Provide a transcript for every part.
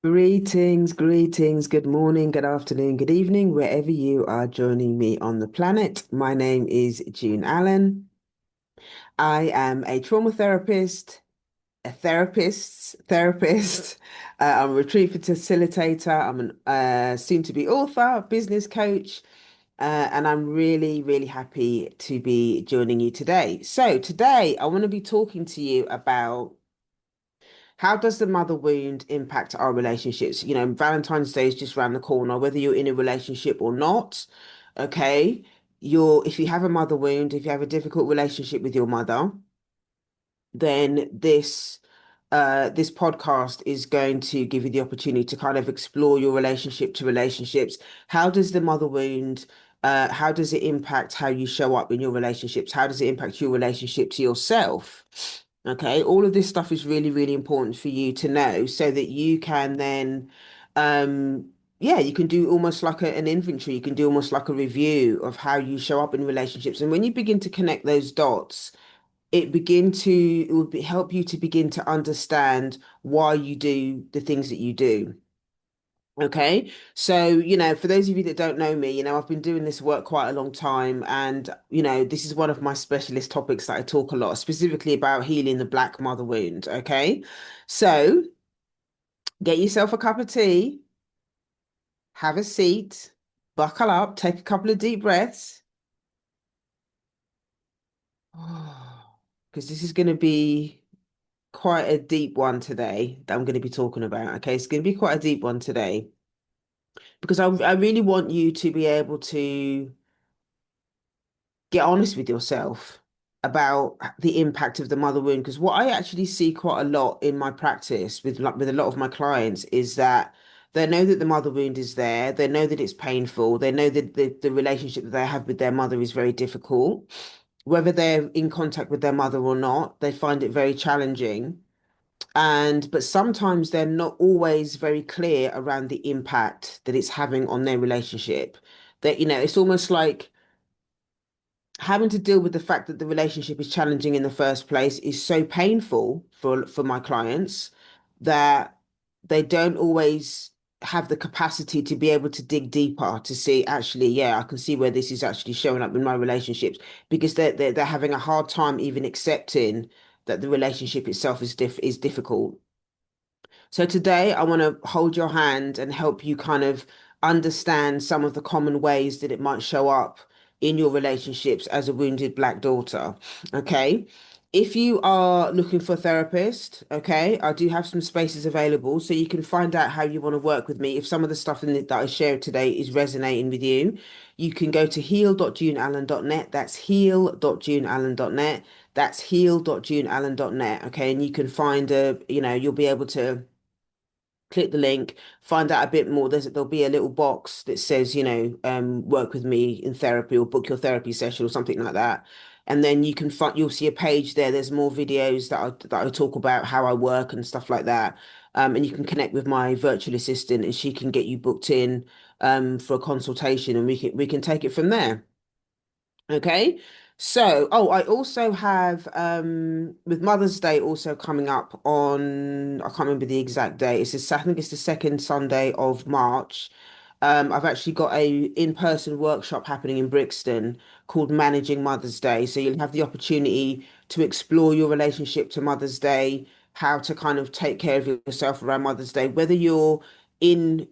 Greetings, greetings, good morning, good afternoon, good evening, wherever you are joining me on the planet. My name is June Allen. I am a trauma therapist, a therapist's therapist. I'm a retreat facilitator. I'm an soon-to-be author, business coach, and I'm really, really happy to be joining you today. So today I want to be talking to you about how does the mother wound impact our relationships? Valentine's Day is just around the corner, whether you're in a relationship or not. Okay. If you have a mother wound, if you have a difficult relationship with your mother, then this podcast is going to give you the opportunity to kind of explore your relationship to relationships. How does the mother wound, how does it impact how you show up in your relationships? How does it impact your relationship to yourself? Okay, all of this stuff is really, really important for you to know so that you can then, yeah, you can do almost like an inventory. You can do almost like a review of how you show up in relationships. And when you begin to connect those dots, it would help you to begin to understand why you do the things that you do. Okay. So, for those of you that don't know me, I've been doing this work quite a long time. And, this is one of my specialist topics that I talk a lot, specifically about healing the Black mother wound. Okay. So get yourself a cup of tea, have a seat, buckle up, take a couple of deep breaths. Because this is going to be quite a deep one today that I'm going to be talking about. Okay, it's going to be quite a deep one today because I really want you to be able to get honest with yourself about the impact of the mother wound. Because what I actually see quite a lot in my practice with a lot of my clients is that they know that the mother wound is there. They know that it's painful. They know that the relationship that they have with their mother is very difficult. Whether they're in contact with their mother or not, they find it very challenging. But sometimes they're not always very clear around the impact that it's having on their relationship. That, it's almost like having to deal with the fact that the relationship is challenging in the first place is so painful for my clients that they don't always have the capacity to be able to dig deeper to see actually, yeah, I can see where this is actually showing up in my relationships because they're having a hard time even accepting that the relationship itself is difficult. So today I want to hold your hand and help you kind of understand some of the common ways that it might show up in your relationships as a wounded Black daughter. Okay. If you are looking for a therapist, okay, I do have some spaces available so you can find out how you want to work with me. If some of the stuff that I shared today is resonating with you, you can go to heal.juneallen.net. That's heal.juneallen.net. That's heal.juneallen.net. Okay. And you can find you'll be able to click the link, find out a bit more. There'll be a little box that says, work with me in therapy or book your therapy session or something like that. And then you'll see a page there. There's more videos that I talk about how I work and stuff like that. And you can connect with my virtual assistant and she can get you booked in for a consultation and we can take it from there. Okay. So, I also have with Mother's Day also coming up on I can't remember the exact date. I think it's the second Sunday of March. I've actually got a in-person workshop happening in Brixton called Managing Mother's Day. So you'll have the opportunity to explore your relationship to Mother's Day, how to kind of take care of yourself around Mother's Day, whether you're in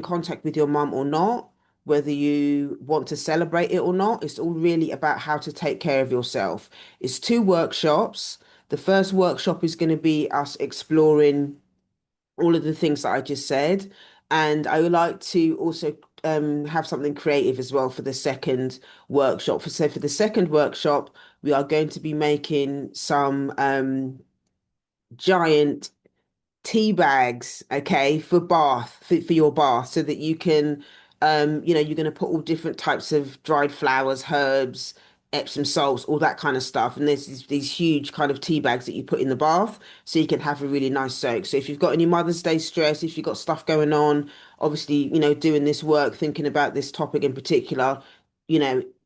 contact with your mum or not, whether you want to celebrate it or not. It's all really about how to take care of yourself. It's two workshops. The first workshop is going to be us exploring all of the things that I just said. And I would like to also have something creative as well for the second workshop. For the second workshop, we are going to be making some giant tea bags, okay, for your bath, so that you can, you're going to put all different types of dried flowers, herbs, Epsom salts, all that kind of stuff. And there's these huge kind of tea bags that you put in the bath, so you can have a really nice soak. So if you've got any Mother's Day stress, if you've got stuff going on, obviously, doing this work, thinking about this topic in particular,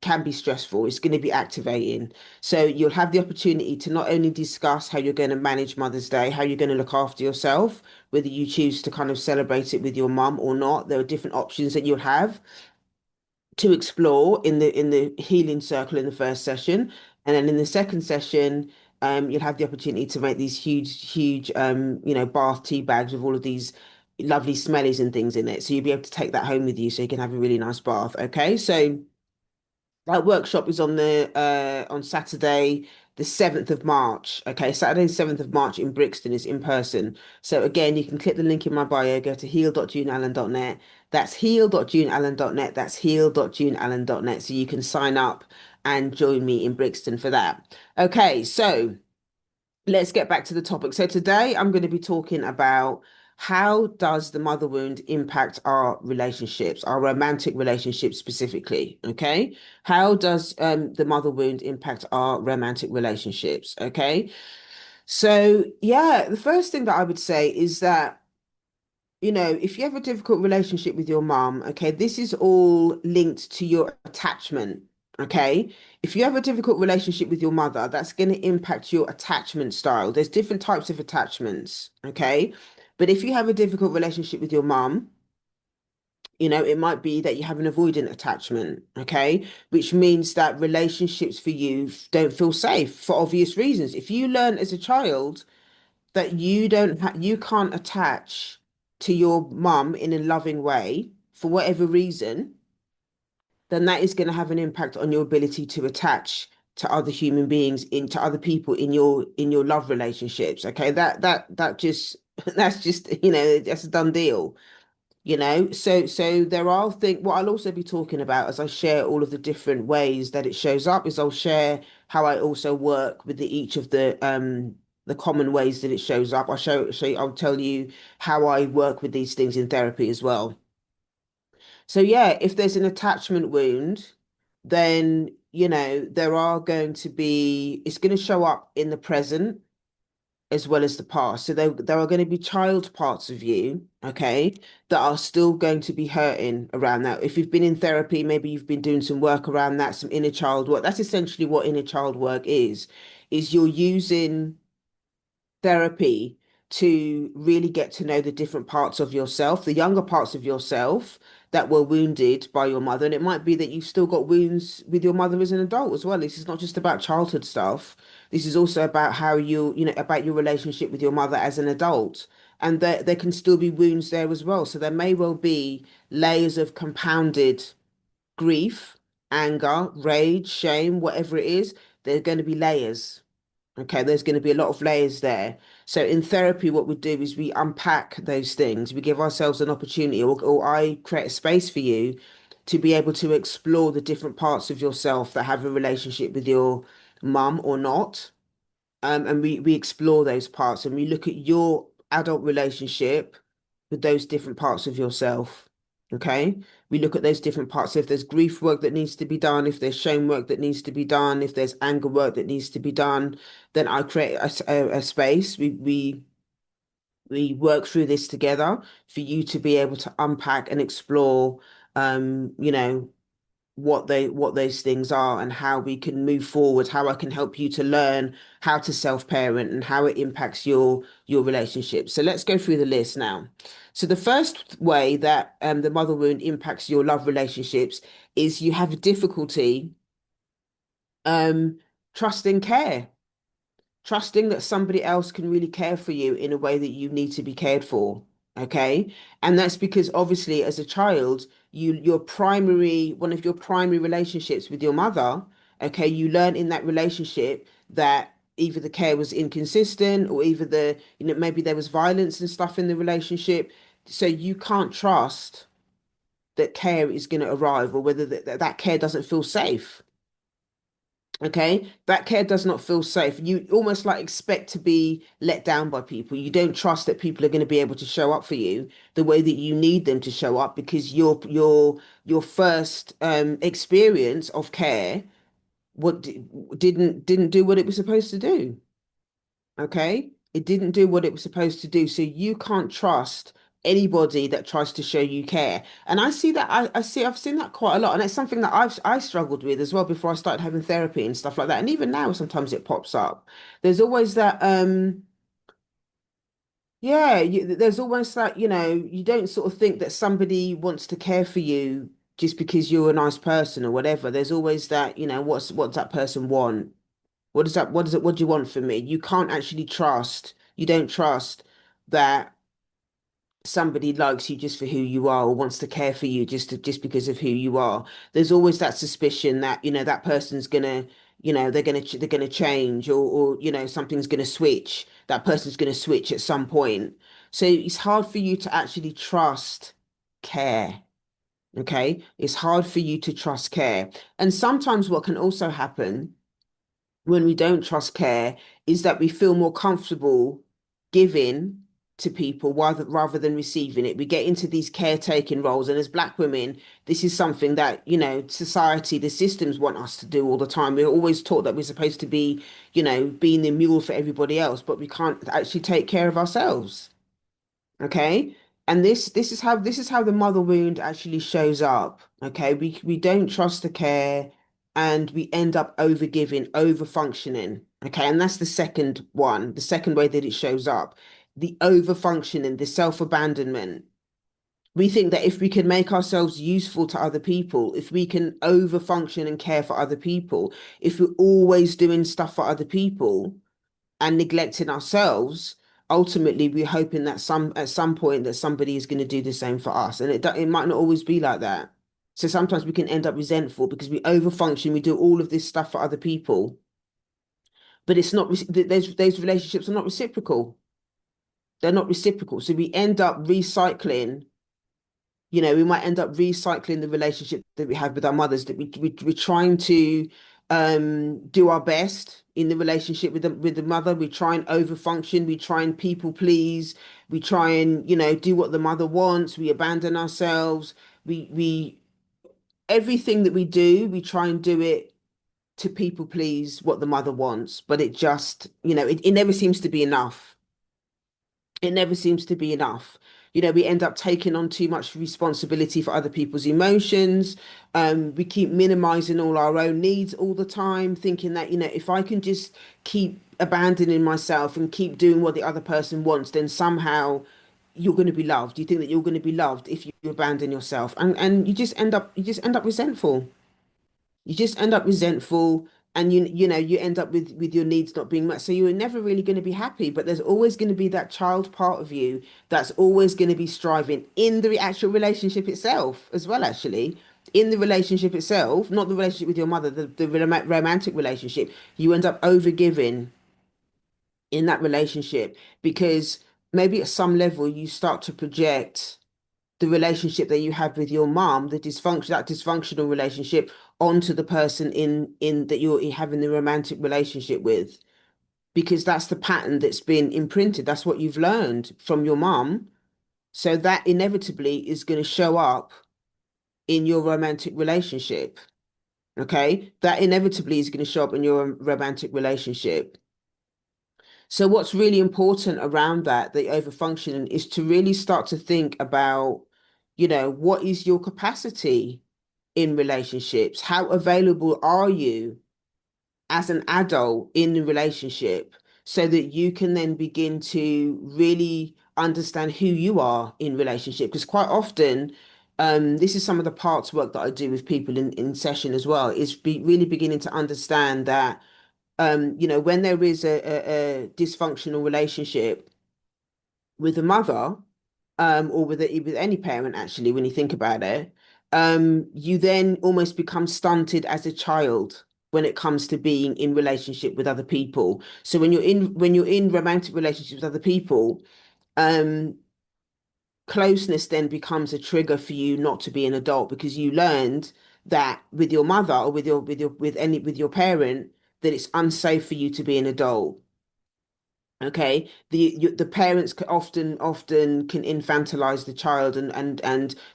can be stressful. It's going to be activating. So you'll have the opportunity to not only discuss how you're going to manage Mother's Day, how you're going to look after yourself, whether you choose to kind of celebrate it with your mum or not. There are different options that you'll have to explore in the healing circle in the first session, and then in the second session, you'll have the opportunity to make these huge, bath tea bags with all of these lovely smellies and things in it. So you'll be able to take that home with you, so you can have a really nice bath. Okay, so that workshop is on Saturday, the 7th of March. Okay, Saturday, the 7th of March in Brixton is in person. So again, you can click the link in my bio, go to heal.juneallen.net. That's heal.juneallen.net. That's heal.juneallen.net. So you can sign up and join me in Brixton for that. Okay, so let's get back to the topic. So today I'm going to be talking about how does the mother wound impact our relationships, our romantic relationships specifically, okay? How does the mother wound impact our romantic relationships, okay? So yeah, the first thing that I would say is that if you have a difficult relationship with your mom, okay, this is all linked to your attachment, okay? If you have a difficult relationship with your mother, that's going to impact your attachment style. There's different types of attachments, okay? But if you have a difficult relationship with your mom, it might be that you have an avoidant attachment, okay? Which means that relationships for you don't feel safe for obvious reasons. If you learn as a child that you can't attach to your mum in a loving way for whatever reason, then that is going to have an impact on your ability to attach to other human beings, into other people in your love relationships. Okay, that just that's just that's a done deal. So there are things. What I'll also be talking about as I share all of the different ways that it shows up is I'll share how I also work with each of the common ways that it shows up. I'll tell you how I work with these things in therapy as well. So yeah, if there's an attachment wound, then there are going to be it's going to show up in the present as well as the past. So there are going to be child parts of you, okay, that are still going to be hurting around that. If you've been in therapy, maybe you've been doing some work around that, some inner child work. That's essentially what inner child work is you're using therapy to really get to know the different parts of yourself, the younger parts of yourself that were wounded by your mother. And it might be that you've still got wounds with your mother as an adult as well. This is not just about childhood stuff. This is also about how about your relationship with your mother as an adult. And there can still be wounds there as well. So there may well be layers of compounded grief, anger, rage, shame, whatever it is. There are going to be layers. Okay, there's going to be a lot of layers there. So in therapy, what we do is we unpack those things. We give ourselves an opportunity, or I create a space for you to be able to explore the different parts of yourself that have a relationship with your mum or not. And we explore those parts and we look at your adult relationship with those different parts of yourself. Okay. We look at those different parts. So if there's grief work that needs to be done, if there's shame work that needs to be done, if there's anger work that needs to be done, then I create a space. We work through this together for you to be able to unpack and explore, what those things are and how we can move forward, how I can help you to learn how to self-parent and how it impacts your relationship. So let's go through the list now. So the first way that the mother wound impacts your love relationships is you have difficulty um trusting care, trusting that somebody else can really care for you in a way that you need to be cared for. Okay. And that's because obviously as a child, one of your primary relationships with your mother, okay, you learn in that relationship that either the care was inconsistent or either maybe there was violence and stuff in the relationship. So you can't trust that care is going to arrive or whether that care doesn't feel safe. Okay, that care does not feel safe. You almost like expect to be let down by people. You don't trust that people are going to be able to show up for you the way that you need them to show up because your first experience of care what didn't do what it was supposed to do. Okay, it didn't do what it was supposed to do. So you can't trust anybody that tries to show you care. And I see that I've seen that quite a lot. And it's something that I struggled with as well before I started having therapy and stuff like that. And even now sometimes it pops up. There's always that yeah, there's almost that, you don't sort of think that somebody wants to care for you just because you're a nice person or whatever. There's always that, what's that person want? What do you want from me? You can't actually trust, you don't trust that somebody likes you just for who you are or wants to care for you just because of who you are. There's always that suspicion that, that person's gonna, they're gonna change or something's gonna switch. That person's gonna switch at some point. So it's hard for you to actually trust care. Okay. It's hard for you to trust care. And sometimes what can also happen when we don't trust care is that we feel more comfortable giving to people rather than receiving it. We get into these caretaking roles, and as Black women, this is something that, society, the systems want us to do all the time. We're always taught that we're supposed to be, being the mule for everybody else, but we can't actually take care of ourselves. Okay. And this is how the mother wound actually shows up. Okay. We don't trust the care and we end up over giving, over functioning. Okay. And that's the second one, the second way that it shows up. The over functioning, the self-abandonment. We think that if we can make ourselves useful to other people, if we can over function and care for other people, if we're always doing stuff for other people, and neglecting ourselves, ultimately we're hoping that at some point that somebody is going to do the same for us. And it might not always be like that. So sometimes we can end up resentful because we overfunction, we do all of this stuff for other people, but it's not those relationships are not reciprocal. They're not reciprocal. So we end up recycling, we might end up recycling the relationship that we have with our mothers, that we're trying to do our best in the relationship with the mother. We try and overfunction, we try and people please, we try and, do what the mother wants, we abandon ourselves, we everything that we do, we try and do it to people please what the mother wants, but it just, it never seems to be enough. It never seems to be enough. We end up taking on too much responsibility for other people's emotions. We keep minimizing all our own needs all the time, thinking that, if I can just keep abandoning myself and keep doing what the other person wants, then somehow you're going to be loved. You think that you're going to be loved if you abandon yourself, and you just end up resentful. You just end up resentful, and you end up with your needs not being met, so you're never really going to be happy. But there's always going to be that child part of you that's always going to be striving in the actual relationship itself as well, actually. In the relationship itself, not the relationship with your mother, the romantic relationship, you end up over giving in that relationship because maybe at some level you start to project the relationship that you have with your mom, that dysfunctional relationship, onto the person in that you're having the romantic relationship with, because that's the pattern that's been imprinted. That's what you've learned from your mom. So that inevitably is going to show up in your romantic relationship. Okay. That inevitably is going to show up in your romantic relationship. So what's really important around that, the overfunctioning, is to really start to think about, what is your capacity in relationships? How available are you as an adult in the relationship so that you can then begin to really understand who you are in relationship? Because quite often, this is some of the parts work that I do with people in session as well, is really beginning to understand that when there is a dysfunctional relationship with a mother, or with any parent, actually, when you think about it, you then almost become stunted as a child when it comes to being in relationship with other people. So when you're in romantic relationships with other people, um, closeness then becomes a trigger for you not to be an adult because you learned that with your mother or with your parent that it's unsafe for you to be an adult. Okay, the parents often can infantilize the child, and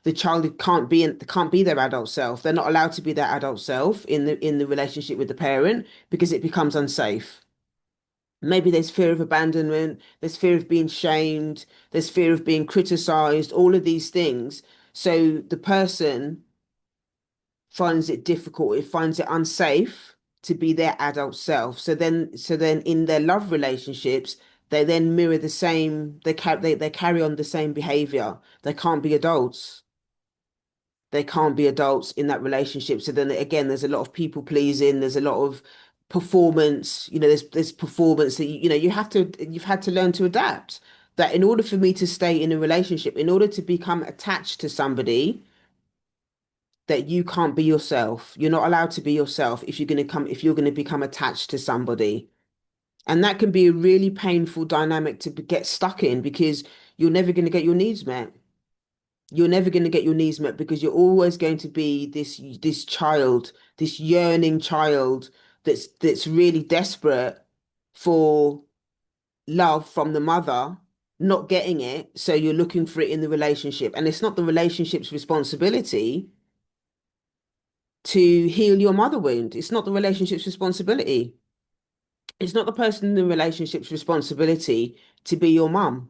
the child can't be their adult self. They're not allowed to be their adult self in the relationship with the parent because it becomes unsafe. Maybe there's fear of abandonment, there's fear of being shamed, there's fear of being criticized, all of these things. So the person finds it difficult, it finds it unsafe to be their adult self. So then in their love relationships, they then mirror the same, they carry on the same behavior. They can't be adults. They can't be adults in that relationship. So then again, there's a lot of people pleasing, there's a lot of performance, there's performance that you've had to learn to adapt. That in order for me to stay in a relationship, in order to become attached to somebody, that you can't be yourself. You're not allowed to be yourself if you're going to become attached to somebody. And that can be a really painful dynamic to get stuck in because you're never going to get your needs met. You're never going to get your needs met because you're always going to be this child, this yearning child that's really desperate for love from the mother, not getting it, so you're looking for it in the relationship. And it's not the relationship's responsibility to heal your mother wound. It's not the relationship's responsibility. It's not the person in the relationship's responsibility to be your mum.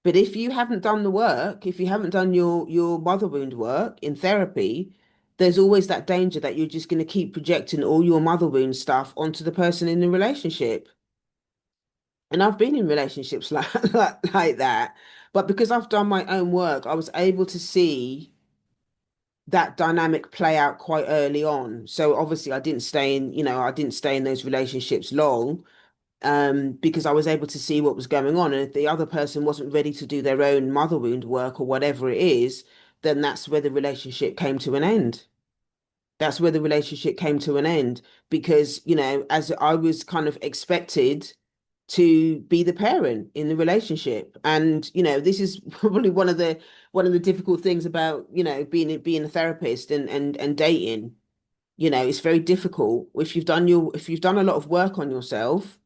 But if you haven't done the work, if you haven't done your mother wound work in therapy, there's always that danger that you're just going to keep projecting all your mother wound stuff onto the person in the relationship. And I've been in relationships like that. But because I've done my own work, I was able to see that dynamic play out quite early on. So obviously I didn't stay in those relationships long, because I was able to see what was going on. And if the other person wasn't ready to do their own mother wound work or whatever it is, then that's where the relationship came to an end. That's where the relationship came to an end because, as I was kind of expected to be the parent in the relationship. And, this is probably one of the difficult things about, being a therapist and dating. It's very difficult. If you've done a lot of work on yourself,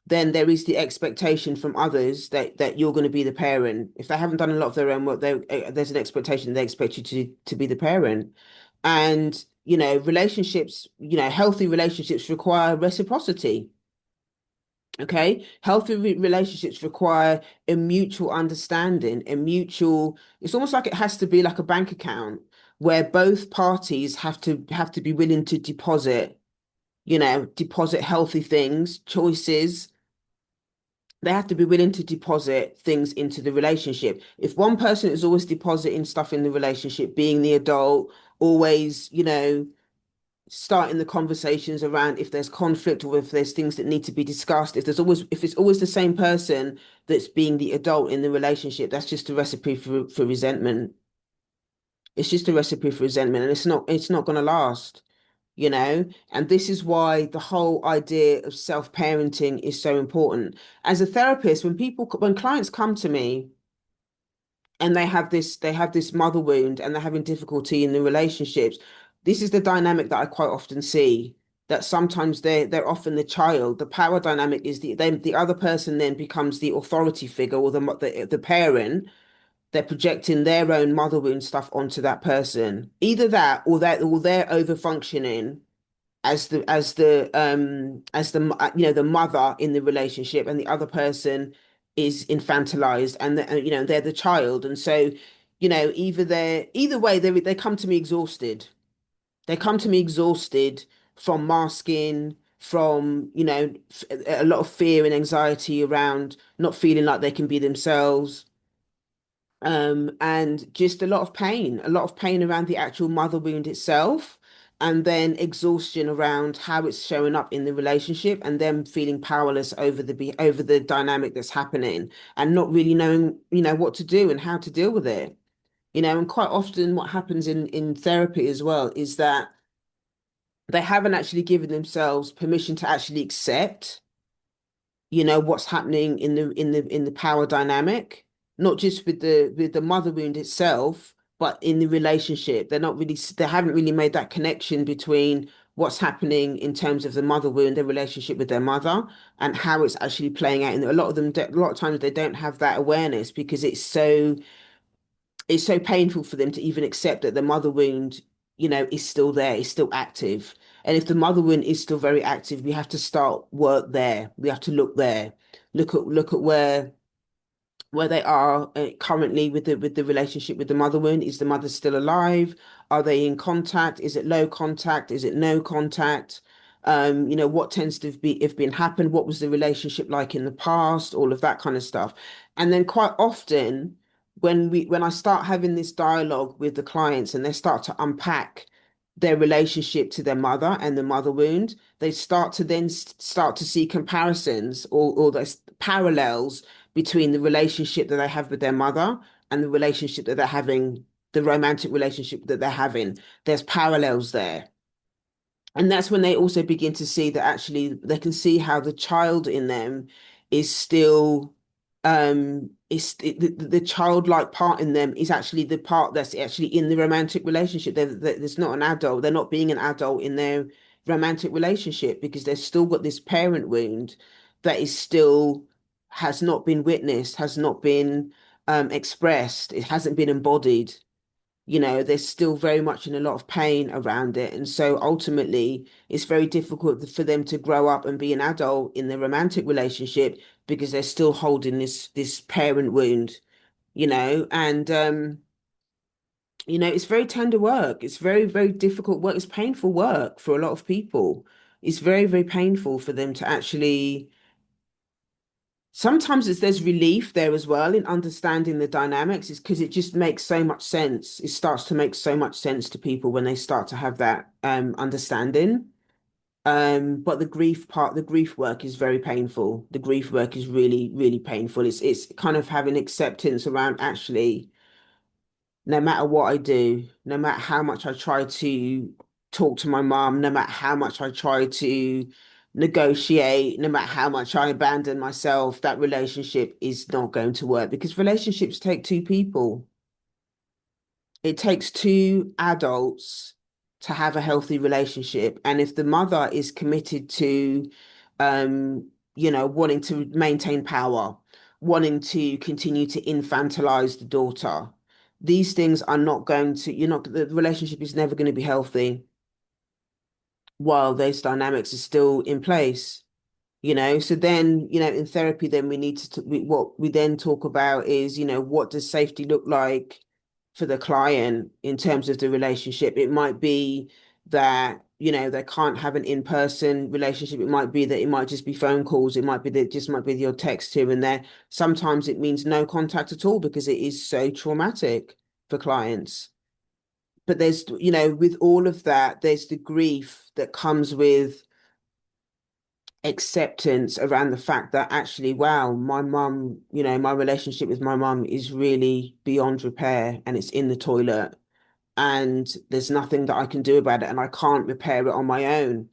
then there is the expectation from others that you're going to be the parent. If they haven't done a lot of their own work, there's an expectation they expect you to be the parent. And relationships, healthy relationships require reciprocity. Okay, healthy relationships require a mutual understanding, it's almost like it has to be like a bank account where both parties have to be willing to deposit healthy things, choices. They have to be willing to deposit things into the relationship. If one person is always depositing stuff in the relationship, being the adult, always, starting the conversations around if there's conflict or if there's things that need to be discussed, if it's always the same person that's being the adult in the relationship, that's just a recipe for resentment. It's just a recipe for resentment, and it's not going to last. And this is why the whole idea of self-parenting is so important. As a therapist, when clients come to me and they have this mother wound and they're having difficulty in the relationships, this is the dynamic that I quite often see, that sometimes they're often the child. The power dynamic is the other person then becomes the authority figure or the parent. They're projecting their own mother wound stuff onto that person. Either that or they're over functioning as the mother in the relationship, and the other person is infantilized, and they're the child. And so either way they come to me exhausted. They come to me exhausted from masking, from a lot of fear and anxiety around not feeling like they can be themselves, and just a lot of pain around the actual mother wound itself, and then exhaustion around how it's showing up in the relationship, and them feeling powerless over the dynamic that's happening, and not really knowing, what to do and how to deal with it. And quite often what happens in therapy as well is that they haven't actually given themselves permission to actually accept what's happening in the power dynamic, not just with the mother wound itself, but in the relationship. They haven't really made that connection between what's happening in terms of the mother wound, their relationship with their mother, and how it's actually playing out. And a lot of times they don't have that awareness because it's so painful for them to even accept that the mother wound, is still there, is still active. And if the mother wound is still very active, we have to start work there. We have to look there, look at where they are currently with the relationship with the mother wound. Is the mother still alive? Are they in contact? Is it low contact? Is it no contact? What tends to be if been happened? What was the relationship like in the past? All of that kind of stuff. And then quite often when I start having this dialogue with the clients and they start to unpack their relationship to their mother and the mother wound, they start to then start to see comparisons or those parallels between the relationship that they have with their mother and the relationship that they're having, the romantic relationship that they're having. There's parallels there. And that's when they also begin to see that actually they can see how the child in them is still the childlike part in them is actually the part that's actually in the romantic relationship. There's not an adult. They're not being an adult in their romantic relationship because they've still got this parent wound that is still has not been witnessed, has not been expressed, it hasn't been embodied. They're still very much in a lot of pain around it. And so ultimately, it's very difficult for them to grow up and be an adult in their romantic relationship because they're still holding this parent wound, and it's very tender work. It's very, very difficult work. It's painful work for a lot of people. It's very, very painful for them to actually sometimes there's relief there as well in understanding the dynamics is because it just makes so much sense. It starts to make so much sense to people when they start to have that understanding. But the grief work is very painful. The grief work is really, really painful. It's kind of having acceptance around actually no matter what I do, no matter how much I try to talk to my mom, no matter how much I try to negotiate, no matter how much I abandon myself, that relationship is not going to work because relationships take two people. It takes two adults to have a healthy relationship. And if the mother is committed to, wanting to maintain power, wanting to continue to infantilize the daughter, these things are not going to, the relationship is never going to be healthy while those dynamics are still in place. So then in therapy then we need to what we then talk about is what does safety look like for the client in terms of the relationship. It might be that they can't have an in-person relationship. It might be that it might just be phone calls. It might be that it just might be your text here and there. Sometimes it means no contact at all because it is so traumatic for clients. But there's with all of that there's the grief that comes with acceptance around the fact that actually, wow, my mum, my relationship with my mum is really beyond repair and it's in the toilet and there's nothing that I can do about it and I can't repair it on my own.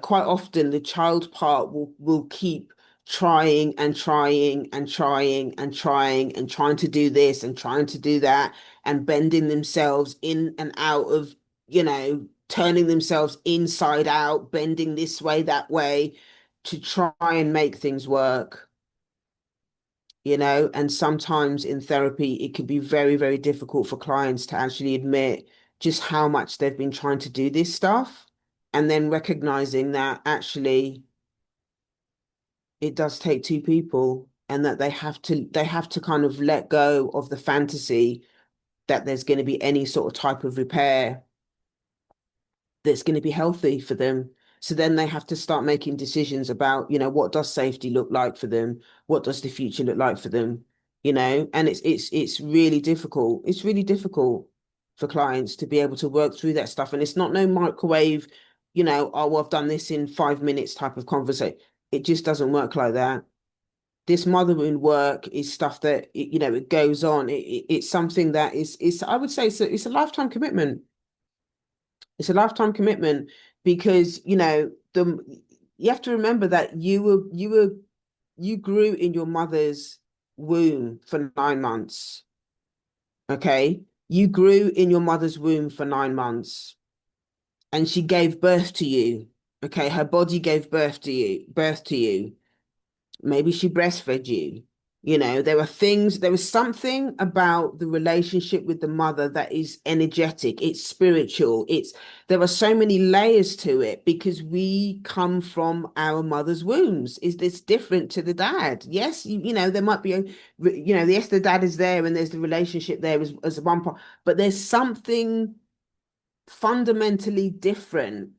Quite often the child part will keep trying and trying and trying and trying and trying to do this and trying to do that and bending themselves in and out of, turning themselves inside out, bending this way, that way to try and make things work. And sometimes in therapy, it can be very, very difficult for clients to actually admit just how much they've been trying to do this stuff and then recognizing that actually it does take two people and that they have to kind of let go of the fantasy that there's going to be any sort of type of repair that's going to be healthy for them. So then they have to start making decisions about, what does safety look like for them? What does the future look like for them? And it's really difficult. It's really difficult for clients to be able to work through that stuff. And it's not no microwave, oh, well, I've done this in 5 minutes type of conversation. It just doesn't work like that. This mother wound work is stuff that, it goes on. It's something that is I would say it's a lifetime commitment. It's a lifetime commitment because, you have to remember that you grew in your mother's womb for 9 months. Okay. You grew in your mother's womb for 9 months and she gave birth to you. Okay. Her body gave birth to you. Maybe she breastfed you. There is something about the relationship with the mother that is energetic, it's spiritual, there are so many layers to it because we come from our mother's wombs. Is this different to the dad? Yes, there might be yes, the dad is there and there's the relationship there as one part, but there's something fundamentally different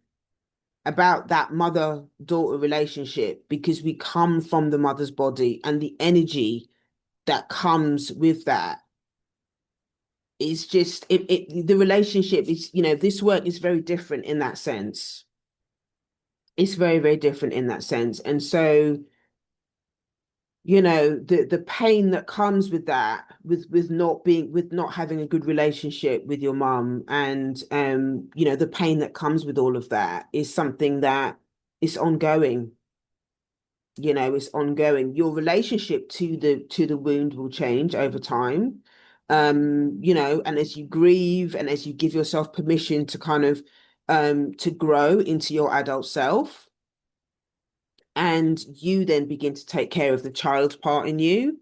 about that mother-daughter relationship because we come from the mother's body and the energy that comes with that is just the relationship is, this work is very different in that sense. It's very, very different in that sense. And so, the pain that comes with that, with not having a good relationship with your mum, and the pain that comes with all of that is something that is ongoing. It's ongoing. Your relationship to the wound will change over time. And as you grieve and as you give yourself permission to kind of to grow into your adult self, and you then begin to take care of the child part in you,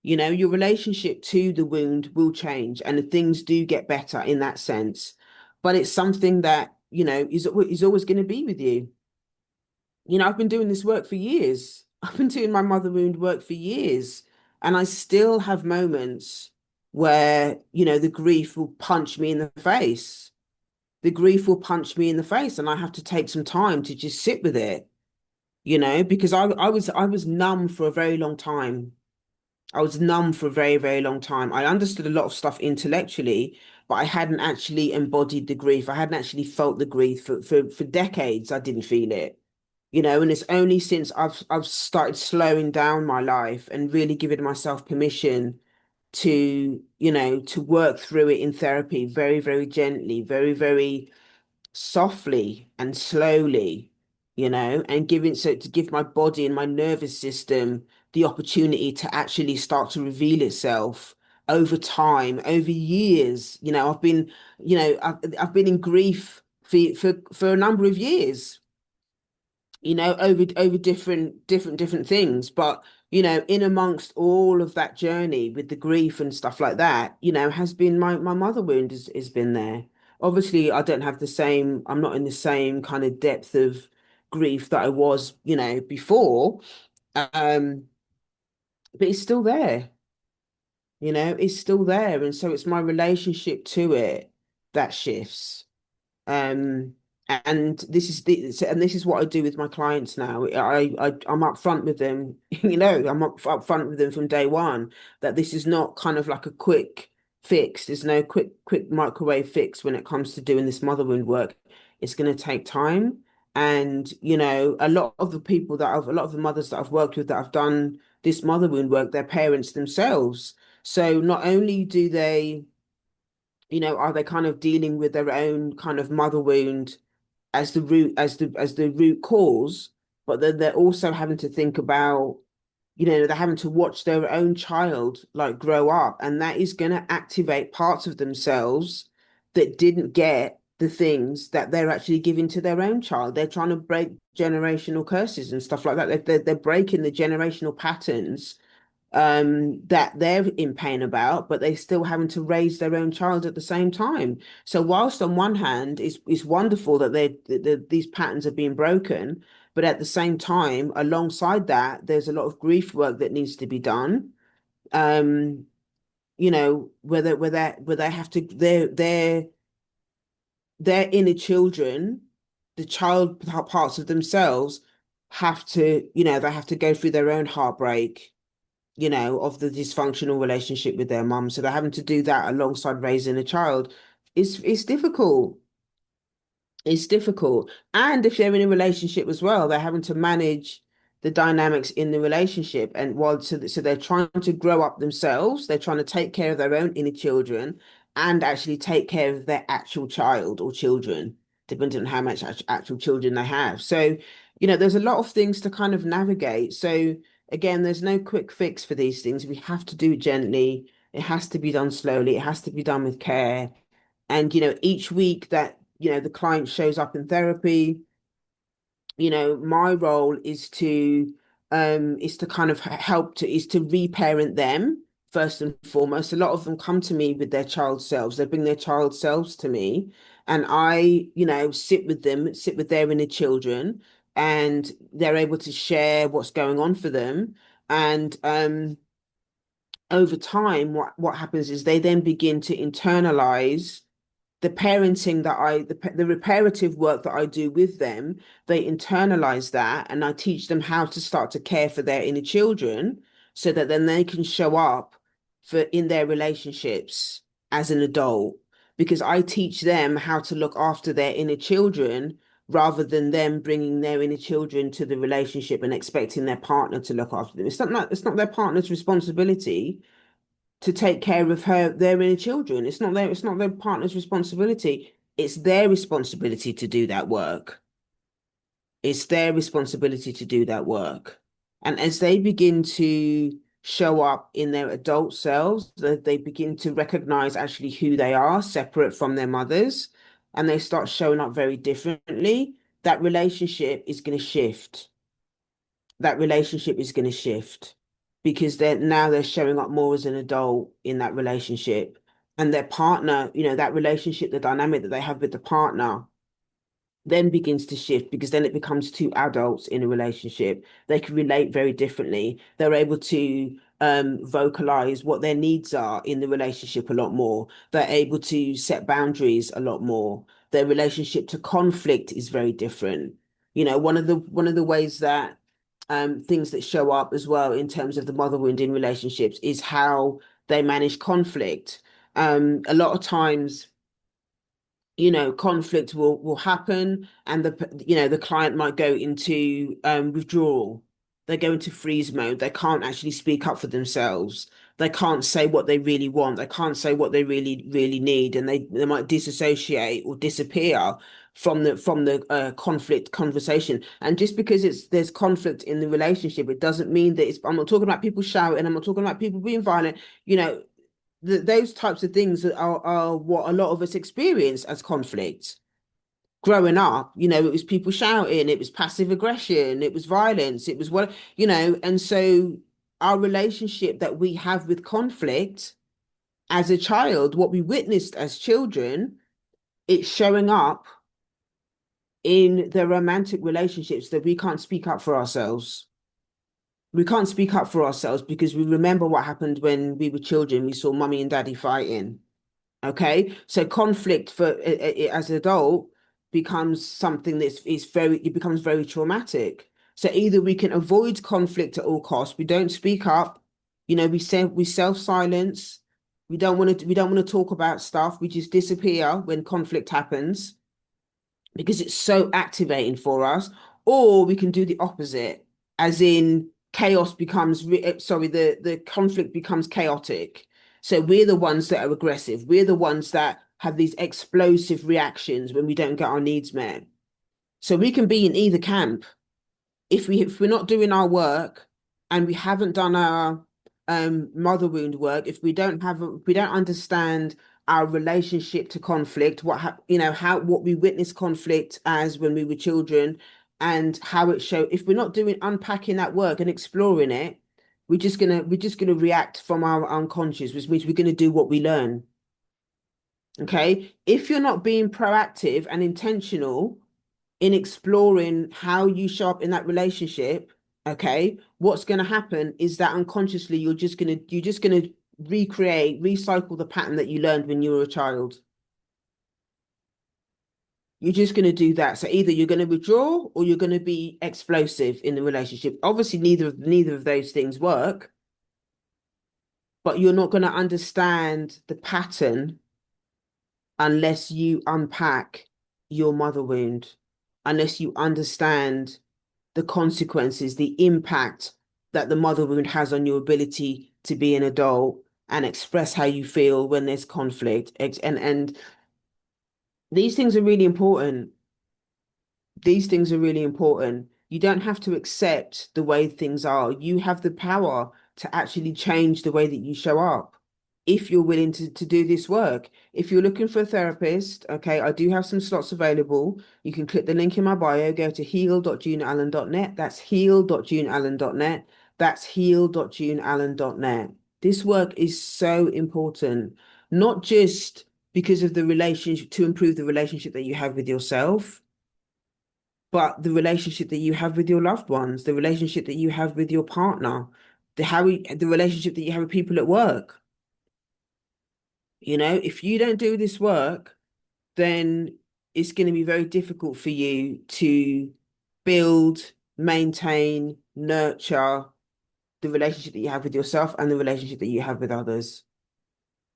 your relationship to the wound will change and things do get better in that sense. But it's something that, is always going to be with you. I've been doing this work for years. I've been doing my mother wound work for years. And I still have moments where, the grief will punch me in the face. The grief will punch me in the face, and I have to take some time to just sit with it, because I was numb for a very long time. I was numb for a very, very long time. I understood a lot of stuff intellectually, but I hadn't actually embodied the grief. I hadn't actually felt the grief for decades. I didn't feel it. And it's only since I've started slowing down my life and really giving myself permission to work through it in therapy very, very gently, very, very softly and slowly, and to give my body and my nervous system the opportunity to actually start to reveal itself over time, over years. I've been in grief for a number of years, over different things. But, in amongst all of that journey with the grief and stuff like that, has been my mother wound has been there. Obviously, I'm not in the same kind of depth of grief that I was, before. Um, but it's still there, it's still there. And so it's my relationship to it that shifts. Um, and this is what I do with my clients now. I'm upfront with them, I'm upfront with them from day one that this is not kind of like a quick fix. There's no quick microwave fix when it comes to doing this mother wound work. It's going to take time. And, a lot of the mothers that I've worked with that have done this mother wound work, they're parents themselves. So not only do they are they kind of dealing with their own kind of mother wound as the root cause, but then they're also having to think about, they're having to watch their own child like grow up, and that is going to activate parts of themselves that didn't get the things that they're actually giving to their own child. They're trying to break generational curses and stuff like that. They're breaking the generational patterns that they're in pain about, but they still having to raise their own child at the same time. So whilst on one hand, it's wonderful that these patterns are being broken, but at the same time, alongside that, there's a lot of grief work that needs to be done. Where they have to their inner children, the child parts of themselves have to, they have to go through their own heartbreak, of the dysfunctional relationship with their mum. So they're having to do that alongside raising a child. It's difficult. It's difficult. And if they're in a relationship as well, they're having to manage the dynamics in the relationship. And so they're trying to grow up themselves, they're trying to take care of their own inner children and actually take care of their actual child or children, depending on how much actual children they have. So, there's a lot of things to kind of navigate. So again, there's no quick fix for these things. We have to do it gently. It has to be done slowly. It has to be done with care. And, each week that, the client shows up in therapy, my role is to is to kind of help to is to reparent them first and foremost. A lot of them come to me with their child selves. They bring their child selves to me, and I, sit with them, sit with their inner children, and they're able to share what's going on for them. And over time, what happens is they then begin to internalize the parenting that the reparative work that I do with them. They internalize that, and I teach them how to start to care for their inner children so that then they can show up for in their relationships as an adult. Because I teach them how to look after their inner children rather than them bringing their inner children to the relationship and expecting their partner to look after them. It's not their partner's responsibility to take care of their inner children. It's not their partner's responsibility. It's their responsibility to do that work. It's their responsibility to do that work. And as they begin to show up in their adult selves, they begin to recognize actually who they are, separate from their mothers, and they start showing up very differently, that relationship is going to shift. That relationship is going to shift because they're showing up more as an adult in that relationship, and their partner, that relationship, the dynamic that they have with the partner then begins to shift because then it becomes two adults in a relationship. They can relate very differently. They're able to vocalize what their needs are in the relationship a lot more. They're able to set boundaries a lot more. Their relationship to conflict is very different. One of the ways that things that show up as well in terms of the mother wound in relationships is how they manage conflict. A lot of times, conflict will happen, and the client might go into withdrawal. They go into freeze mode. They can't actually speak up for themselves. They can't say what they really want. They can't say what they really, really need, and they might disassociate or disappear from the conflict conversation. And just because there's conflict in the relationship, it doesn't mean that I'm not talking about people shouting. I'm not talking about people being violent. Those types of things are what a lot of us experience as conflict. Growing up, it was people shouting, it was passive aggression, it was violence, it was and so our relationship that we have with conflict as a child, what we witnessed as children, it's showing up in the romantic relationships that we can't speak up for ourselves. We can't speak up for ourselves because we remember what happened when we were children. We saw mummy and daddy fighting. Okay, so conflict for as an adult becomes something it becomes very traumatic. So either we can avoid conflict at all costs, we don't speak up, we self-silence, we don't want to talk about stuff, we just disappear when conflict happens because it's so activating for us, or we can do the opposite, as in chaos becomes sorry, the conflict becomes chaotic. So we're the ones that are aggressive. We're the ones that have these explosive reactions when we don't get our needs met. So we can be in either camp if we're not doing our work and we haven't done our mother wound work, if we don't understand our relationship to conflict, what we witness conflict as when we were children, and how it show if we're not doing unpacking that work and exploring it, we're just gonna react from our unconscious, which means we're gonna do what we learn. Okay. If you're not being proactive and intentional in exploring how you show up in that relationship, okay, what's going to happen is that unconsciously you're just going to recycle the pattern that you learned when you were a child. You're just going to do that. So either you're going to withdraw or you're going to be explosive in the relationship. Obviously, neither of those things work, but you're not going to understand the pattern unless you unpack your mother wound, unless you understand the consequences, the impact that the mother wound has on your ability to be an adult and express how you feel when there's conflict. And these things are really important. These things are really important. You don't have to accept the way things are. You have the power to actually change the way that you show up. if you're willing to do this work. If you're looking for a therapist, okay, I do have some slots available. You can click the link in my bio, go to heal.juneallen.net. That's heal.juneallen.net. That's heal.juneallen.net. This work is so important, not just because of the relationship to improve the relationship that you have with yourself, but the relationship that you have with your loved ones, the relationship that you have with your partner, the relationship that you have with people at work. If you don't do this work, then it's going to be very difficult for you to build, maintain, nurture the relationship that you have with yourself and the relationship that you have with others.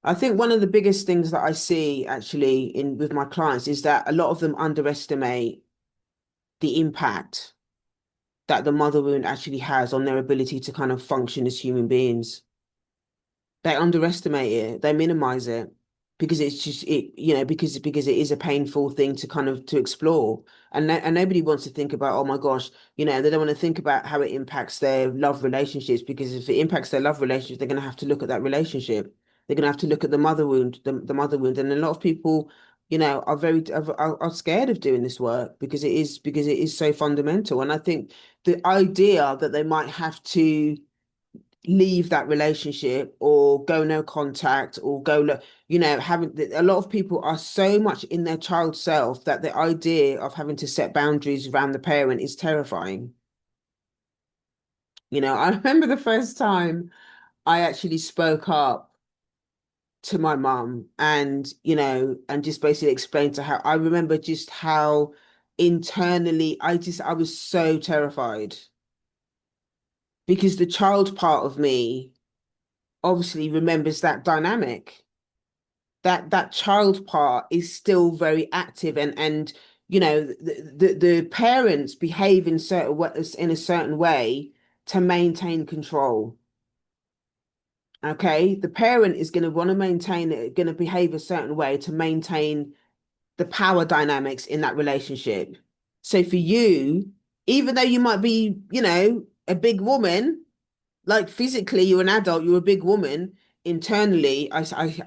I think one of the biggest things that I see actually in with my clients is that a lot of them underestimate the impact that the mother wound actually has on their ability to kind of function as human beings. They underestimate it, they minimize it because it's just because it is a painful thing to kind of to explore. And nobody wants to think about, oh my gosh, they don't want to think about how it impacts their love relationships, because if it impacts their love relationships, they're going to have to look at that relationship. They're going to have to look at the mother wound, the mother wound. And a lot of people, are scared of doing this work because it is so fundamental. And I think the idea that they might have to leave that relationship or go no contact or go, having a lot of people are so much in their child self that the idea of having to set boundaries around the parent is terrifying. I remember the first time I actually spoke up to my mum and just basically explained to her. I remember just how internally I was so terrified because the child part of me obviously remembers that dynamic. That child part is still very active, and the parents behave in a certain way to maintain control. Okay, the parent is going to want to maintain it, going to behave a certain way to maintain the power dynamics in that relationship. So for you, even though you might be, a big woman, like physically you're an adult, you're a big woman. Internally, I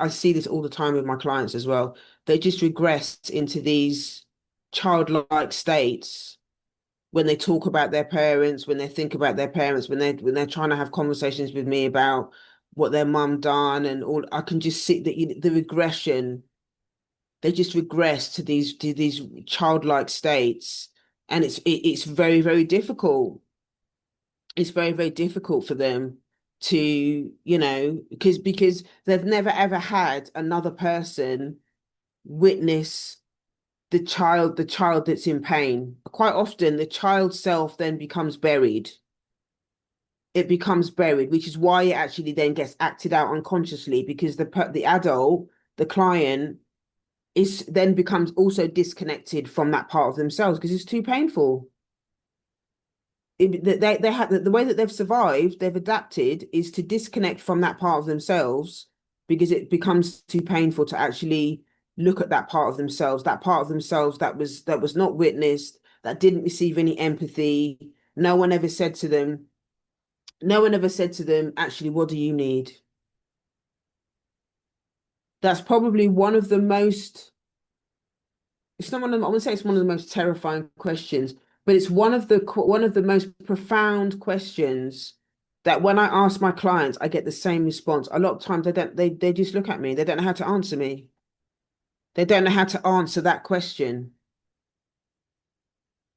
see this all the time with my clients as well. They just regress into these childlike states when they talk about their parents, when they think about their parents, when they're trying to have conversations with me about what their mum done and all. I can just see that the regression. They just regress to these childlike states, and it's very, very difficult. It's very, very difficult for them to, because they've never ever had another person witness the child that's in pain. Quite often the child self then becomes buried. It becomes buried, which is why it actually then gets acted out unconsciously, because the adult, the client, is then becomes also disconnected from that part of themselves because it's too painful. They have the way that they've survived, they've adapted is to disconnect from that part of themselves because it becomes too painful to actually look at that part of themselves that was not witnessed, that didn't receive any empathy. No one ever said to them, no one ever said to them, actually, what do you need? That's probably one of the most, it's not one of the, I would say it's one of the most terrifying questions, but it's one of the most profound questions that when I ask my clients, I get the same response. A lot of times they just look at me. They don't know how to answer me. They don't know how to answer that question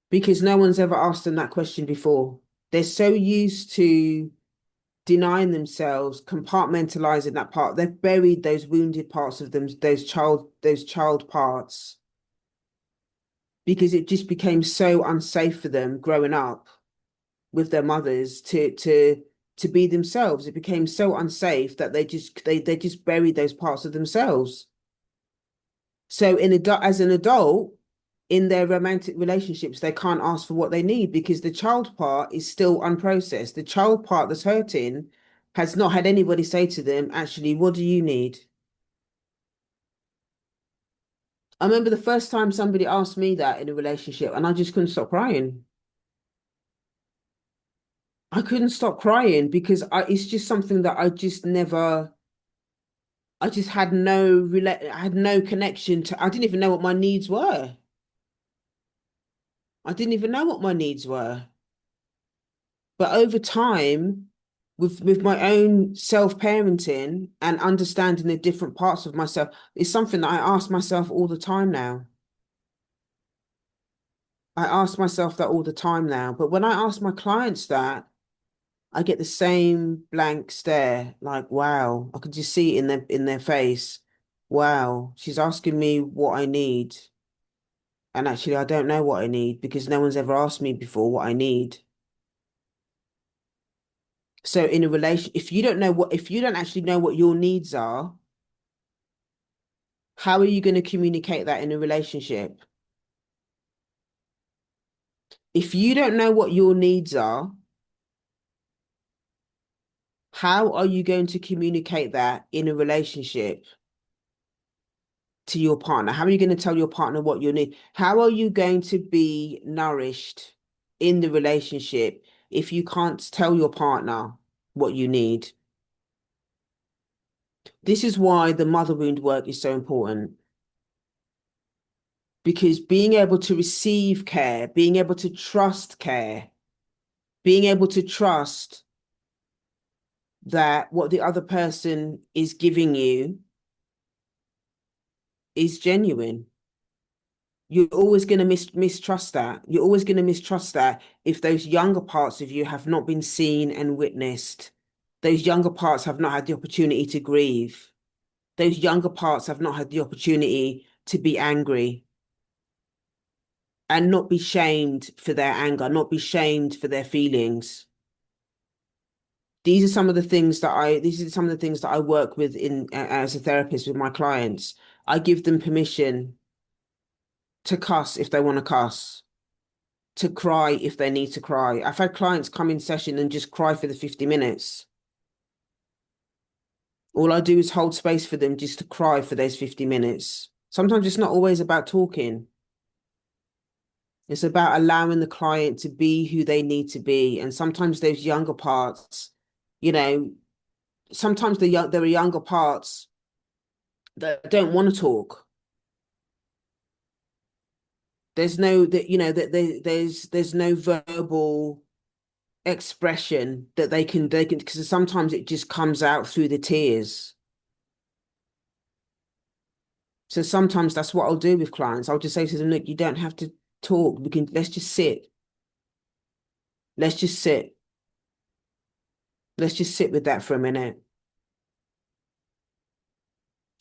because no one's ever asked them that question before. They're so used to denying themselves, compartmentalizing that part. They've buried those wounded parts of them, those child parts, because it just became so unsafe for them growing up with their mothers to be themselves. It became so unsafe that they just buried those parts of themselves. So as an adult in their romantic relationships, they can't ask for what they need because the child part is still unprocessed. The child part that's hurting has not had anybody say to them, actually, what do you need? I remember the first time somebody asked me that in a relationship, and I just couldn't stop crying. I couldn't stop crying because it's just something that I just never, I just I had no connection to, I didn't even know what my needs were. I didn't even know what my needs were. But over time, with my own self-parenting and understanding the different parts of myself, is something that I ask myself all the time now. I ask myself that all the time now. But when I ask my clients that, I get the same blank stare, like, wow, I could just see it in their face. Wow, she's asking me what I need. And actually, I don't know what I need because no one's ever asked me before what I need. So in a relation, if you don't actually know what your needs are, how are you going to communicate that in a relationship? If you don't know what your needs are, how are you going to communicate that in a relationship to your partner? How are you going to tell your partner what you need? How are you going to be nourished in the relationship if you can't tell your partner what you need? This is why the mother wound work is so important because being able to receive care, being able to trust care, being able to trust that what the other person is giving you is genuine. You're always going to mistrust that. You're always going to mistrust that if those younger parts of you have not been seen and witnessed. Those younger parts have not had the opportunity to grieve. Those younger parts have not had the opportunity to be angry and not be shamed for their anger, not be shamed for their feelings. These are some of the things that I work with in as a therapist with my clients. I give them permission to cuss if they want to cuss, to cry if they need to cry. I've had clients come in session and just cry for the 50 minutes. All I do is hold space for them just to cry for those 50 minutes. Sometimes it's not always about talking. It's about allowing the client to be who they need to be. And sometimes those younger parts, you know, sometimes there are younger parts that don't want to talk. There's no that you know that there's no verbal expression that they can because sometimes it just comes out through the tears. So sometimes that's what I'll do with clients. I'll just say to them, look, you don't have to talk. Let's just sit. Let's just sit. Let's just sit with that for a minute.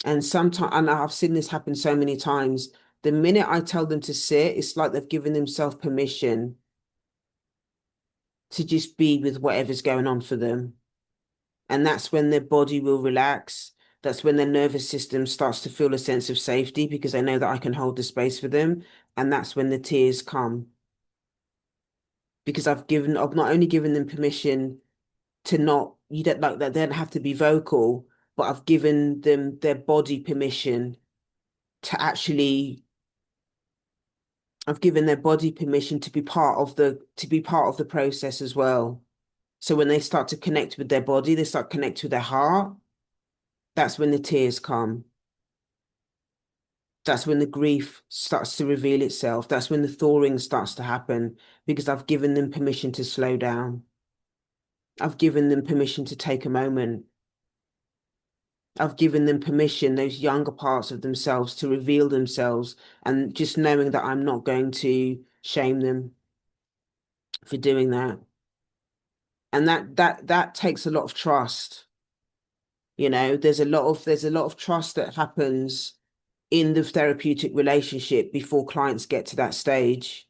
And sometimes, and I've seen this happen so many times. The minute I tell them to sit, it's like they've given themselves permission to just be with whatever's going on for them. And that's when their body will relax. That's when their nervous system starts to feel a sense of safety because they know that I can hold the space for them. And that's when the tears come because I've not only given them permission to not, you don't like that, they don't have to be vocal, but I've given them their body permission to actually, I've given their body permission to be part of the process as well. So when they start to connect with their body, they start to connect with their heart. That's when the tears come. That's when the grief starts to reveal itself. That's when the thawing starts to happen because I've given them permission to slow down. I've given them permission to take a moment. I've given them permission, those younger parts of themselves, to reveal themselves, and just knowing that I'm not going to shame them for doing that. And that takes a lot of trust. There's a lot of trust that happens in the therapeutic relationship before clients get to that stage.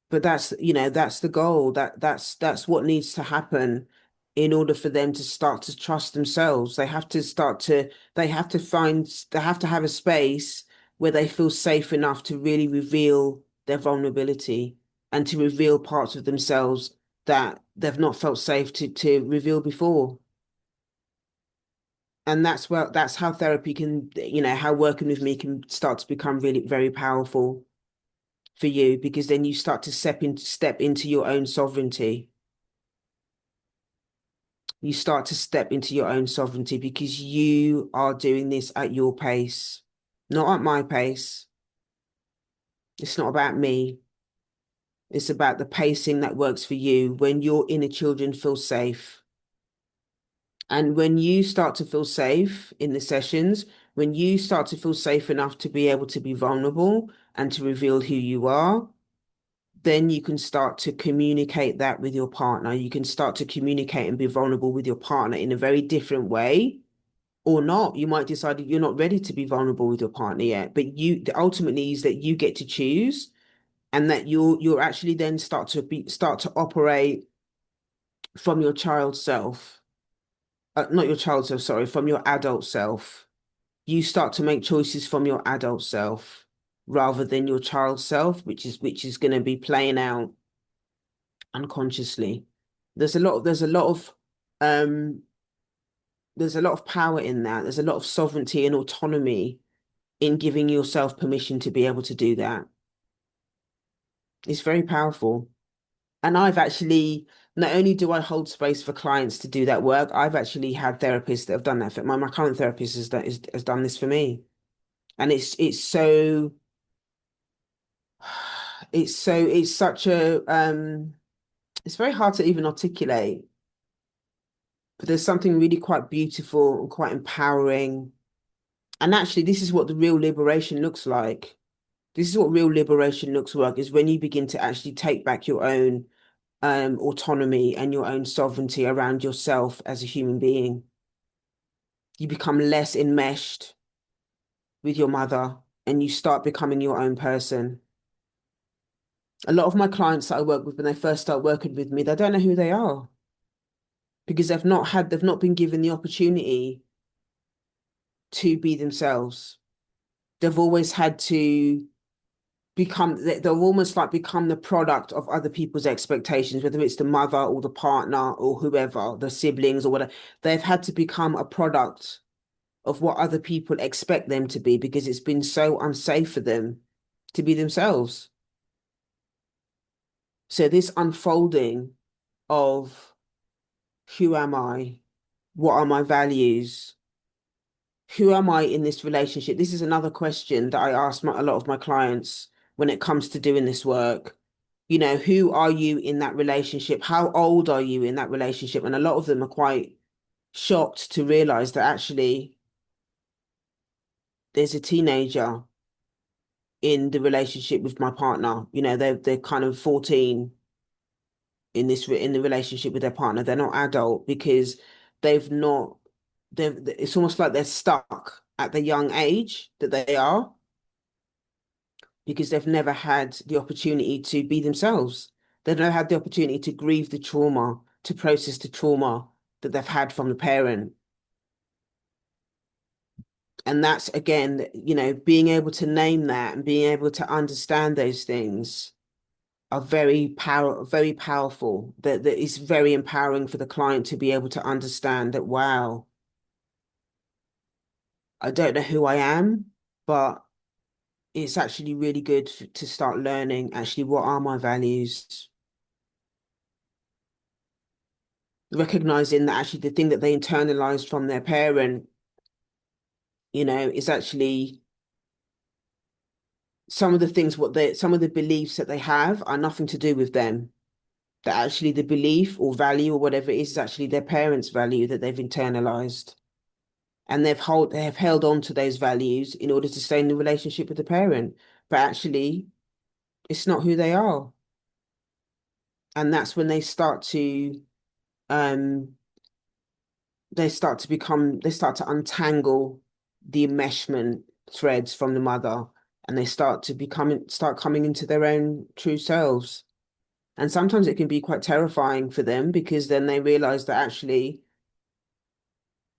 But that's the goal. That's what needs to happen in order for them to start to trust themselves. They have to have a space where they feel safe enough to really reveal their vulnerability and to reveal parts of themselves that they've not felt safe to reveal before. And that's how therapy can, how working with me can start to become really very powerful for you because then you start to step into your own sovereignty. You start to step into your own sovereignty because you are doing this at your pace, not at my pace. It's not about me. It's about the pacing that works for you when your inner children feel safe. And when you start to feel safe in the sessions, when you start to feel safe enough to be able to be vulnerable and to reveal who you are, then you can start to communicate that with your partner. You can start to communicate and be vulnerable with your partner in a very different way, or not. You might decide that you're not ready to be vulnerable with your partner yet, but you ultimately is that you get to choose, and that you're actually then start to operate from your child self, not your child self, sorry, from your adult self. You start to make choices from your adult self rather than your child self, which is going to be playing out unconsciously. There's a lot of um there's a lot of power in that. There's a lot of sovereignty and autonomy in giving yourself permission to be able to do that. It's very powerful. And I've actually, not only do I hold space for clients to do that work, I've actually had therapists that have done that. My current therapist has done this for me. And it's such it's very hard to even articulate, but there's something really quite beautiful and quite empowering. And actually, this is what the real liberation looks like. This is what real liberation looks like, is when you begin to actually take back your own autonomy and your own sovereignty around yourself as a human being. You become less enmeshed with your mother and you start becoming your own person. A lot of my clients that I work with, when they first start working with me, they don't know who they are because they've not been given the opportunity to be themselves. They've always had to they've almost like become the product of other people's expectations, whether it's the mother or the partner or whoever, the siblings or whatever. They've had to become a product of what other people expect them to be because it's been so unsafe for them to be themselves. So this unfolding of who am I? What are my values? Who am I in this relationship? This is another question that I ask a lot of my clients when it comes to doing this work. You know, who are you in that relationship? How old are you in that relationship? And a lot of them are quite shocked to realize that actually there's a teenager in the relationship with my partner. You know, they're kind of 14 in the relationship with their partner. They're not adult because they've not it's almost like they're stuck at the young age that they are because they've never had the opportunity to be themselves. They've never had the opportunity to grieve the trauma, to process the trauma that they've had from the parent. And that's again, you know, being able to name that and being able to understand those things are very powerful. That is very empowering for the client to be able to understand that, wow, I don't know who I am, but it's actually really good to start learning actually what are my values, recognizing that actually the thing that they internalized from their parent, you know, is actually some of the beliefs that they have are nothing to do with them. That actually the belief or value or whatever it is actually their parents' value that they've internalized. And they have held on to those values in order to stay in the relationship with the parent. But actually, it's not who they are. And that's when um they start to untangle the enmeshment threads from the mother, and they start coming into their own true selves. And sometimes it can be quite terrifying for them because then they realize that actually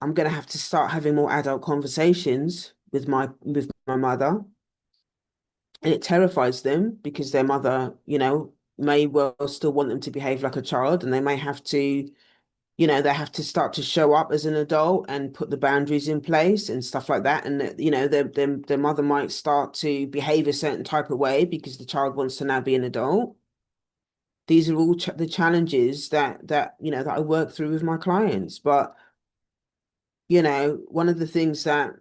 I'm going to have to start having more adult conversations with my mother. And it terrifies them because their mother, you know, may well still want them to behave like a child, and they may have to, you know, they have to start to show up as an adult and put the boundaries in place and stuff like that. And, you know, their mother might start to behave a certain type of way because the child wants to now be an adult. These are all ch the challenges that I work through with my clients. But one of the things that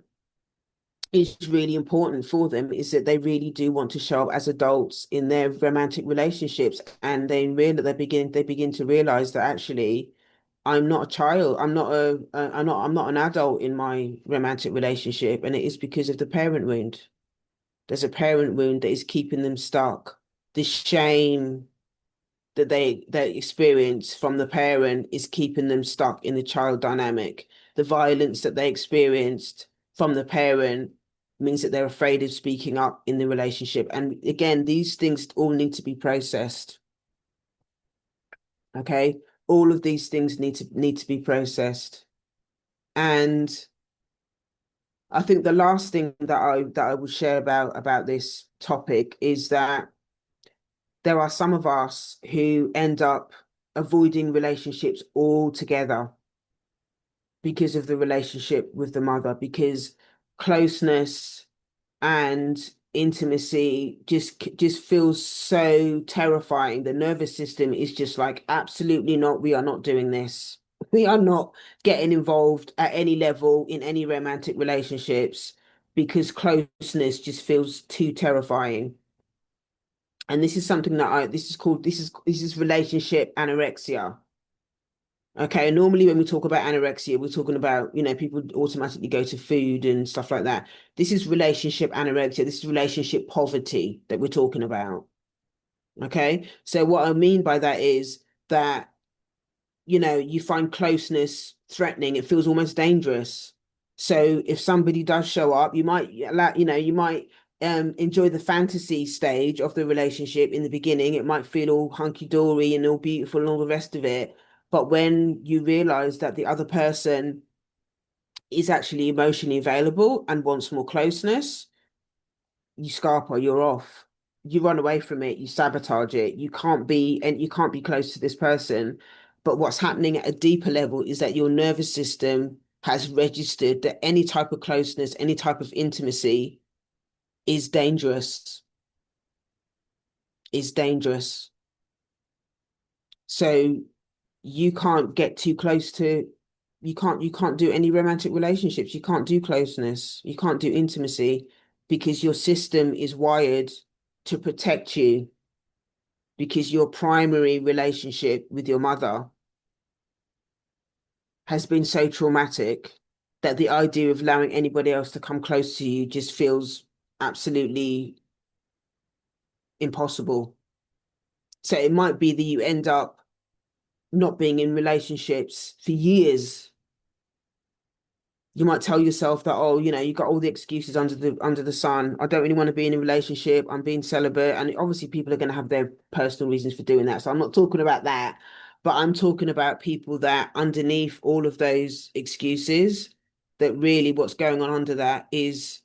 is really important for them is that they really do want to show up as adults in their romantic relationships, and they begin to realize that actually I'm not a child. I'm not an adult in my romantic relationship, and it is because of the parent wound. There's a parent wound that is keeping them stuck. The shame that they experience from the parent is keeping them stuck in the child dynamic. The violence that they experienced from the parent means that they're afraid of speaking up in the relationship. And again, these things all need to be processed. Okay. All of these things need to be processed. And I think the last thing that I will share about this topic is that there are some of us who end up avoiding relationships altogether because of the relationship with the mother, because closeness and intimacy just feels so terrifying. The nervous system is just like, absolutely not, we are not doing this. We are not getting involved at any level in any romantic relationships because closeness just feels too terrifying. And this is something that I this is called this is relationship anorexia. Okay, normally when we talk about anorexia, we're talking about, people automatically go to food and stuff like that. This is relationship anorexia. This is relationship poverty that we're talking about. Okay, so what I mean by that is that, you find closeness threatening. It feels almost dangerous. So if somebody does show up, you might enjoy the fantasy stage of the relationship in the beginning. It might feel all hunky-dory and all beautiful and all the rest of it. But when you realize that the other person is actually emotionally available and wants more closeness, you scarper, you're off. You run away from it, you sabotage it. You can't be close to this person. But what's happening at a deeper level is that your nervous system has registered that any type of closeness, any type of intimacy is dangerous, is dangerous. So you can't get too close to you can't do any romantic relationships. You can't do closeness. You can't do intimacy because your system is wired to protect you because your primary relationship with your mother has been so traumatic that the idea of allowing anybody else to come close to you just feels absolutely impossible. So it might be that you end up not being in relationships for years. You might tell yourself that, oh, you got all the excuses under the sun. I don't really want to be in a relationship. I'm being celibate. And obviously people are going to have their personal reasons for doing that. So I'm not talking about that, but I'm talking about people that underneath all of those excuses, that really what's going on under that is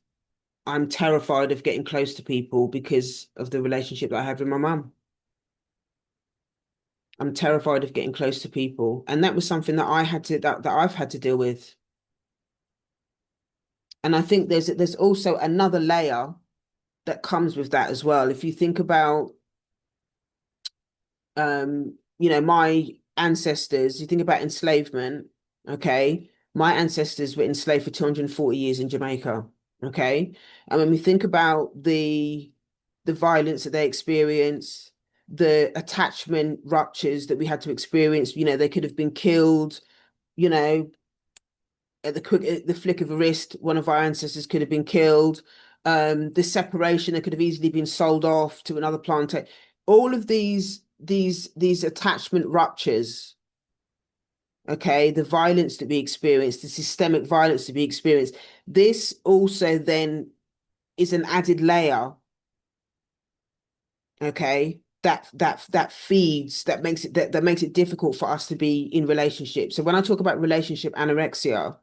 I'm terrified of getting close to people because of the relationship that I have with my mum. I'm terrified of getting close to people. And that was something that I've had to deal with. And I think there's also another layer that comes with that as well. If you think about my ancestors, you think about enslavement, okay? My ancestors were enslaved for 240 years in Jamaica, okay? And when we think about the violence that they experienced, the attachment ruptures that we had to experience, they could have been killed, you know, at the flick of a wrist, one of our ancestors could have been killed. The separation that could have easily been sold off to another plantation. All of these attachment ruptures, okay, the violence to be experienced, the systemic violence to be experienced. This also then is an added layer, okay, that feeds, that makes it difficult for us to be in relationships. So when I talk about relationship anorexia,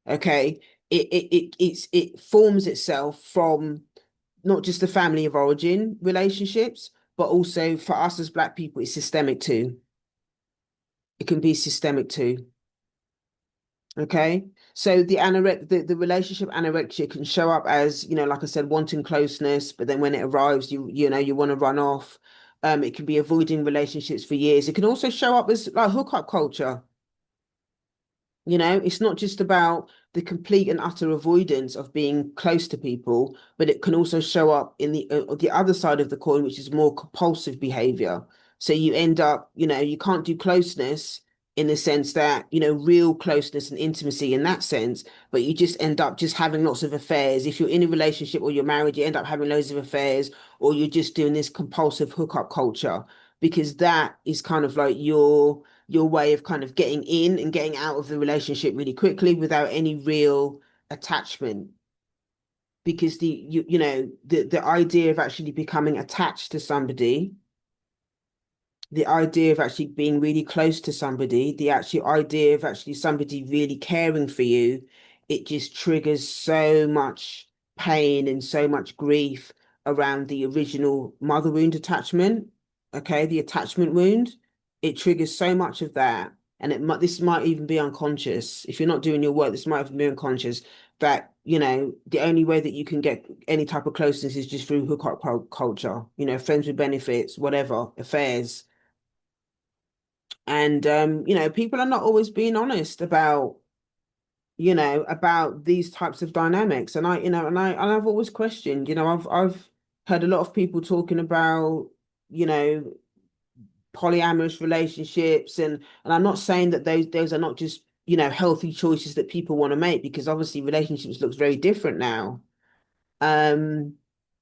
okay, it forms itself from not just the family of origin relationships, but also for us as Black people, it's systemic too. It can be systemic too. Okay. So the relationship anorexia can show up as, like I said, wanting closeness, but then when it arrives, you want to run off. It can be avoiding relationships for years. It can also show up as like hookup culture. It's not just about the complete and utter avoidance of being close to people, but it can also show up in the other side of the coin, which is more compulsive behavior. So you end up, you can't do closeness in the sense that, real closeness and intimacy in that sense, but you just end up just having lots of affairs. If you're in a relationship or you're married, you end up having loads of affairs, or you're just doing this compulsive hookup culture, because that is kind of like your way of kind of getting in and getting out of the relationship really quickly without any real attachment. Because the idea of actually becoming attached to somebody, the idea of actually being really close to somebody, the actual idea of actually somebody really caring for you, it just triggers so much pain and so much grief around the original mother wound attachment. Okay, the attachment wound, it triggers so much of that. And this might even be unconscious. If you're not doing your work, this might even be unconscious that, the only way that you can get any type of closeness is just through hookup culture, friends with benefits, whatever, affairs. And people are not always being honest about these types of dynamics. And I've always questioned, I've heard a lot of people talking about, you know, polyamorous relationships, and I'm not saying that those are not just, healthy choices that people want to make, because obviously relationships looks very different now. Um,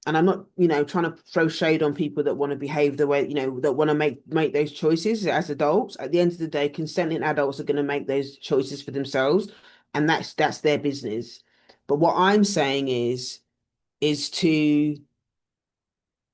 and I'm not, trying to throw shade on people that want to behave the way, that want to make those choices as adults. At the end of the day, consenting adults are going to make those choices for themselves, and that's their business. But what I'm saying is to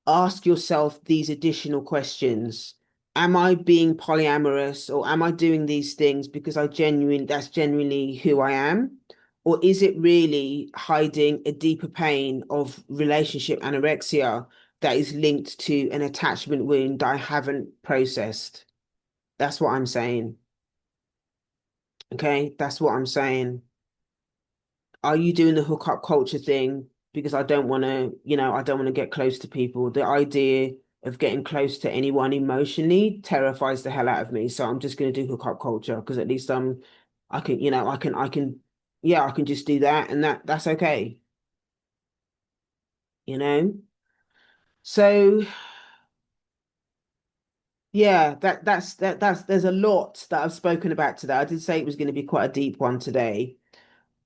ask yourself these additional questions. Am I being polyamorous, or am I doing these things because that's genuinely who I am? Or is it really hiding a deeper pain of relationship anorexia that is linked to an attachment wound that I haven't processed? That's what I'm saying. Okay, that's what I'm saying. Are you doing the hookup culture thing because I don't want to get close to people? The idea of getting close to anyone emotionally terrifies the hell out of me. So I'm just going to do hookup culture because at least I can, yeah, I can just do that, and that's okay, you know? So yeah, there's a lot that I've spoken about today. I did say it was going to be quite a deep one today.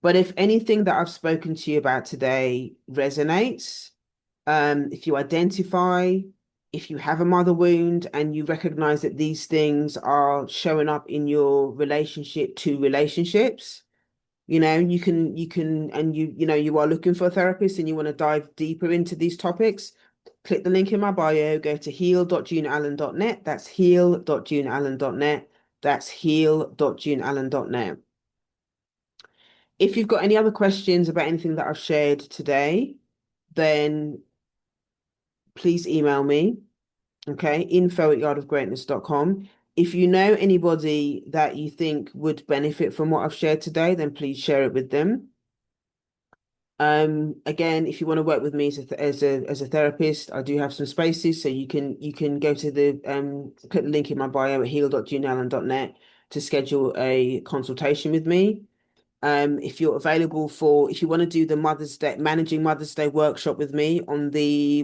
But if anything that I've spoken to you about today resonates, if you identify, if you have a mother wound and you recognize that these things are showing up in your relationship to relationships, and you are looking for a therapist and you want to dive deeper into these topics, click the link in my bio, go to heal.juneallen.net. That's heal.juneallen.net. That's heal.juneallen.net. If you've got any other questions about anything that I've shared today, then please email me. Okay, info@yardofgreatness.com. If you know anybody that you think would benefit from what I've shared today, then please share it with them. Again, if you want to work with me as a therapist, I do have some spaces, so you can go to the click the link in my bio at heal.juneallen.net to schedule a consultation with me. If you're available if you want to do the Managing Mother's Day workshop with me on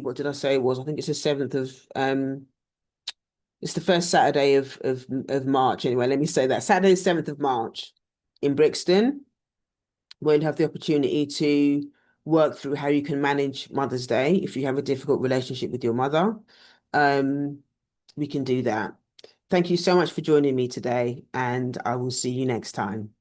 what did I say it was? I think it's the 7th it's the first Saturday of March. Anyway, let me say that. Saturday, 7th of March in Brixton, where you'll have the opportunity to work through how you can manage Mother's Day if you have a difficult relationship with your mother. Um, we can do that. Thank you so much for joining me today, and I will see you next time.